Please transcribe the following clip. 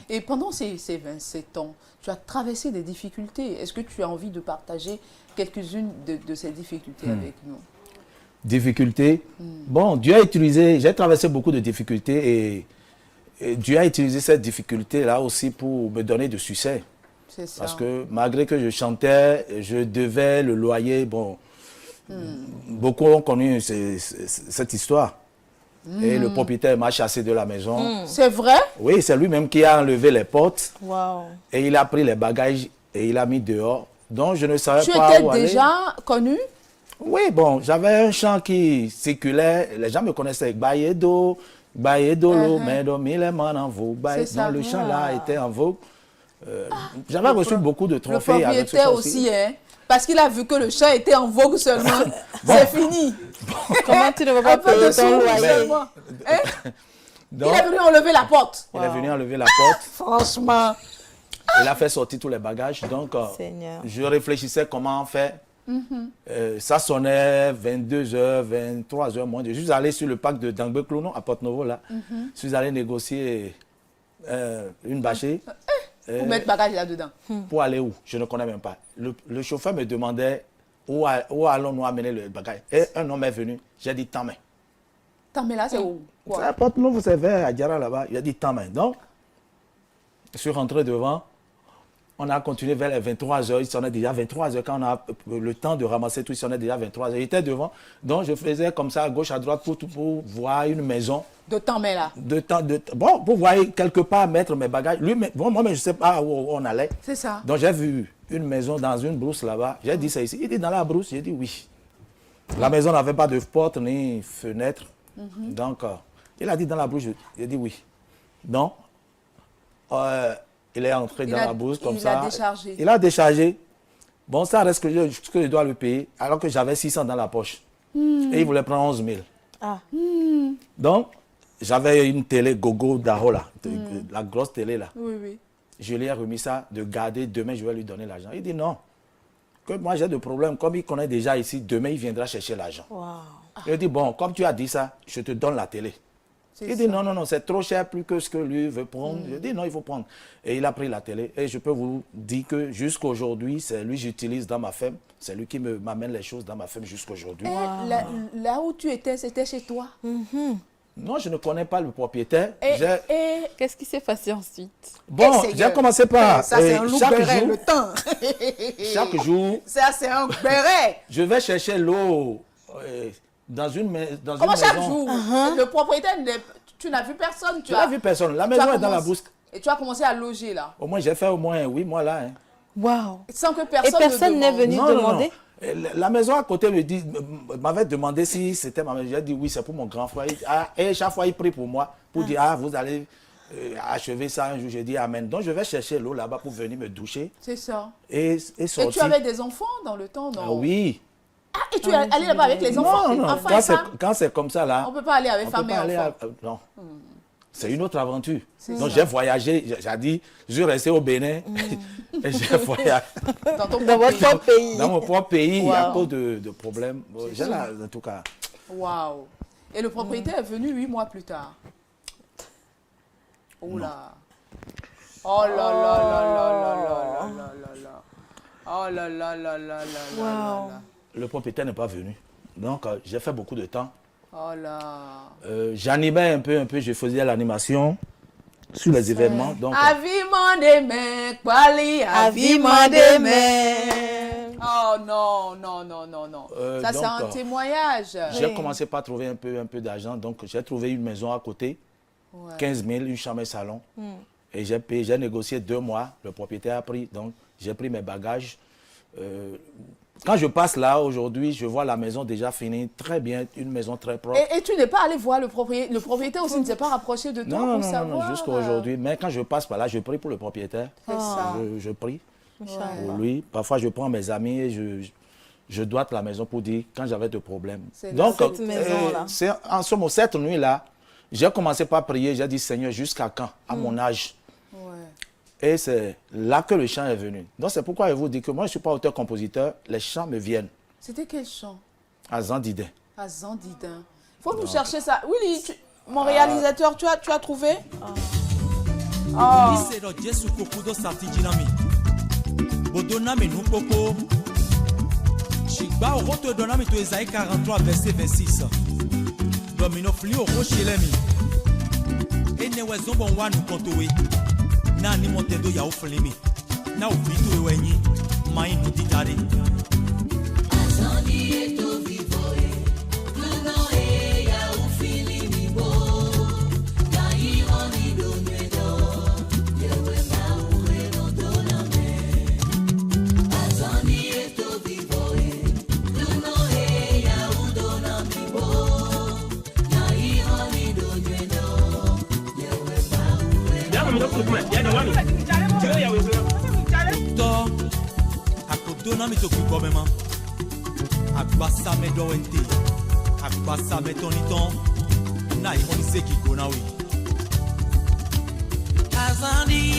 Et pendant ces 27 ans, tu as traversé des difficultés. Est-ce que tu as envie de partager quelques-unes de ces difficultés avec nous? Difficultés. Bon, Dieu a utilisé, j'ai traversé beaucoup de difficultés et Dieu a utilisé cette difficulté-là aussi pour me donner du succès. C'est ça. Parce que malgré que je chantais, je devais le loyer. Bon, beaucoup ont connu cette histoire. Et le propriétaire m'a chassé de la maison. C'est vrai? Oui, c'est lui-même qui a enlevé les portes. Wow. Et il a pris les bagages et il a mis dehors. Donc je ne savais Tu pas étais où aller. déjà connu? Oui, bon, j'avais un chant qui circulait. Les gens me connaissaient. Bayedo, Bayedolo, Medo, Mileman en vogue. C'est ça. Donc le chant là était en vogue. J'avais reçu beaucoup de Le trophées avec ce propriétaire chant aussi, hein? Parce qu'il a vu que le chant était en vogue seulement. C'est fini. Comment tu ne vas pas Un peu de payer ton sous loyer? seulement. Hein? Donc, Il est venu enlever la porte. il est venu enlever la porte. Franchement. Il a fait sortir tous les bagages. Donc, Seigneur. je réfléchissais comment faire. Ça sonnait 22h, 23h moins. Je suis allé sur le parc de Dangbe-Clonon à Porte-Novo, là. Je suis allé négocier une bâchée. Pour mettre bagage là-dedans. Pour aller où? Je ne connais même pas. Le chauffeur me demandait où allons-nous amener le bagage. Et un homme est venu. J'ai dit, tant main. Attends, mais là, c'est où? C'est Quoi? à Porte-Novo, c'est vers Adjara là-bas. Il a dit, tant main. Donc, je suis rentré devant. On a continué vers les 23h. Il sonnait déjà 23h. Quand on a le temps de ramasser tout, il sonnait déjà 23h. J'étais devant. Donc, je faisais comme ça, à gauche, à droite, pour voir une maison. De temps, mais là. Bon, pour voir quelque part mettre mes bagages. Lui, bon, moi, je ne sais pas où on allait. C'est ça. Donc, j'ai vu une maison dans une brousse là-bas. J'ai dit, c'est ici. Il dit, dans la brousse. J'ai dit, oui. La maison n'avait pas de porte ni fenêtre. Donc, il a dit, dans la brousse. J'ai dit, oui. Donc, il est entré dans la brousse comme ça. Il a déchargé. Il a déchargé. Bon, ça reste que je dois le payer, alors que j'avais 600 dans la poche. Et il voulait prendre 11 000. Ah. Donc, j'avais une télé Gogo Daho là, la grosse télé là. Oui, oui. Je lui ai remis ça, de garder, demain je vais lui donner l'argent. Il dit non, que moi j'ai des problèmes, comme il connaît déjà ici, demain il viendra chercher l'argent. Wow. Je lui ai dit bon, comme tu as dit ça, je te donne la télé. Il dit non, non, non, c'est trop cher, plus que ce que lui veut prendre. Je dis non, il faut prendre. Et il a pris la télé. Et je peux vous dire que jusqu'à aujourd'hui, c'est lui que j'utilise dans ma ferme. C'est lui qui m'amène les choses dans ma ferme jusqu'à aujourd'hui. Là où tu étais, c'était chez toi. Non, je ne connais pas le propriétaire. Et Qu'est-ce qui s'est passé ensuite? Bon, j'ai commencé par ça, c'est un loup béret, le temps. chaque jour, Ça, c'est un béret. je vais chercher l'eau dans une maison. Comment chaque jour? Le propriétaire, tu n'as vu personne. Tu n'as vu personne. La maison est dans la brousse. Et tu as commencé à loger là. Au moins, j'ai fait au moins 8 mois là. Hein. Wow. Sans que Et personne personne n'est venu Non, demander? La maison à côté m'avait demandé si c'était ma maison. J'ai dit oui, c'est pour mon grand frère. Et chaque fois, il prie pour moi, pour dire, vous allez achever ça un jour. J'ai dit amen. Donc, je vais chercher l'eau là-bas pour venir me doucher. C'est ça. Et sortir. Et tu avais des enfants dans le temps, non? Ah oui. Ah, et tu es allé là-bas avec les enfants? Non, non, Enfants et femmes? quand c'est comme ça là. On ne peut pas aller avec on femme peut et pas aller enfants. non. C'est une autre aventure. Donc, ça. j'ai voyagé. J'ai dit, je vais rester au Bénin. Et j'ai voyagé. Dans votre pays. Dans mon propre pays, Wow. à cause de problèmes. Bon, j'ai là, en tout cas. Waouh. Et le propriétaire est venu 8 mois plus tard. Oh là. Oh là là là là là là là là là. Oh là là là là là là Wow. là. Le propriétaire n'est pas venu. Donc, j'ai fait beaucoup de temps. Oh là. J'animais un peu, je faisais l'animation sur les événements. Donc, Aviment des mains, Kwali, aviment des mains. Oh non, non, non, non, non. Ça, c'est un témoignage. j'ai commencé par trouver un peu d'argent. Donc, j'ai trouvé une maison à côté, 15 000, une chambre et salon. Et j'ai payé, j'ai négocié 2 mois. Le propriétaire a pris, donc j'ai pris mes bagages. Quand je passe là, aujourd'hui, je vois la maison déjà finie, très bien, une maison très propre. Et tu n'es pas allé voir le propriétaire? Le propriétaire aussi ne s'est pas rapproché de toi Non, pour savoir? non, jusqu'à aujourd'hui. Mais quand je passe par là, je prie pour le propriétaire. C'est ça. Je prie pour lui. Parfois, je prends mes amis et je doite la maison pour dire quand j'avais des problèmes. Donc, cette maison-là. c'est en ce moment, cette nuit-là, j'ai commencé par prier. J'ai dit, Seigneur, jusqu'à quand? À mon âge. Et c'est là que le chant est venu. Donc, c'est pourquoi je vous dis que moi, je ne suis pas auteur-compositeur. Les chants me viennent. C'était quel chant? À Zandidin. À Zandidin. Il faut nous chercher ça. Willy, mon réalisateur, tu as trouvé? Isero Jesu kokudo sarti jinami. Bodonami nous popo. Shigba roto donami to Esaïe 43 verset 26. Domino fli o rochelemi. Ene wezombo wanu kontowe. Na ni montendo ya oflemi. Na uvitu ewenyi. Mai no ditare. Azani eto vivoe. Kuno e ya ufilimi bo. Ya ironi donyedo. Yewe ma uwe no doname. Azani eto vivoe. Kuno e ya udonami bo. Ya ironi donyedo. Yewe ma uwe no To akodona mi to kuko mema. Agbasa me do ente. Agbasa me toniton. Na imoni se ki go na we. Azani